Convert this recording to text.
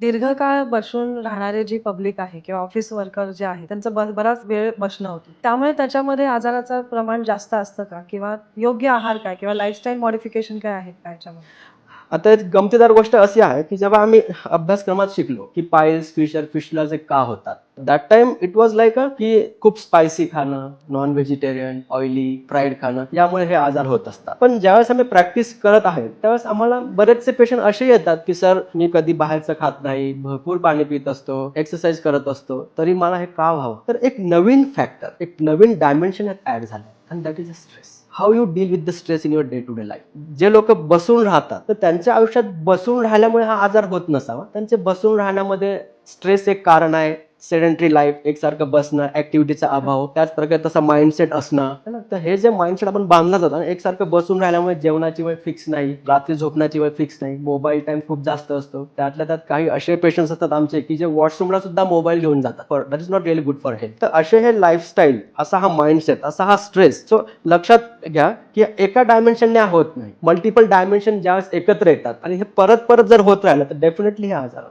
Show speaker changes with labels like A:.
A: दीर्घकाळ बसून राहणारे जी पब्लिक आहे किंवा ऑफिस वर्कर जे आहे त्यांचं बराच वेळ बसणं होतं. त्यामुळे त्याच्यामध्ये आजाराचं प्रमाण जास्त असतं का? किंवा योग्य आहार काय किंवा लाईफस्टाईल मॉडिफिकेशन काय आहेत का याच्यामध्ये?
B: आता एक गमतीदार गोष्ट अशी आहे की जेव्हा आम्ही अभ्यासक्रमात शिकलो की पाईल्स फिशर फिशला जे का होतात, that time it was like की खूप स्पायसी खाणं, नॉन व्हेजिटेरियन, ऑइली, फ्राईड खाणं, यामुळे हे आजार होत असतात. पण ज्यावेळेस आम्ही प्रॅक्टिस करत आहे त्यावेळेस आम्हाला बरेचसे पेशंट असे येतात की सर, मी कधी बाहेरचं खात नाही, भरपूर पाणी पित असतो, एक्सरसाइज करत असतो, तरी मला हे का व्हावं? तर एक नवीन फॅक्टर, एक नवीन डायमेन्शन ऍड झालं, and that is a stress. How you deal with the stress in your day to day life. जे लोक बसून राहतात तर त्यांच्या आयुष्यात बसून राहिल्यामुळे हा आजार होत नसावा. त्यांचे बसून राहण्यामध्ये स्ट्रेस एक कारण आहे. सेडेंटरी लाईफ, एकसारखं बसणं, ऍक्टिव्हिटीचा अभाव, त्याच प्रकारे तसा माइंडसेट असणं. है ना? तर हे जे माइंडसेट आपण बांधला जातो, एकसारखं बसून राहिल्यामुळे जेवणाची वेळ फिक्स नाही, रात्री झोपण्याची वेळ फिक्स नाही, मोबाईल टाइम खूप जास्त असतो. त्यातल्या त्यात काही असे पेशंट्स असतात आमचे की जे वॉशरूमला सुद्धा मोबाईल घेऊन जातात. That is not really good for health. तर असे हे लाईफस्टाईल, असा हा माइंडसेट, असा हा स्ट्रेस, सो लक्षात घ्या की एका डायमेन्शनने होत नाही. मल्टिपल डायमेन्शन ज्यावेळेस एकत्र येतात आणि हे परत परत जर होत राहिलं तर डेफिनेटली हे आजार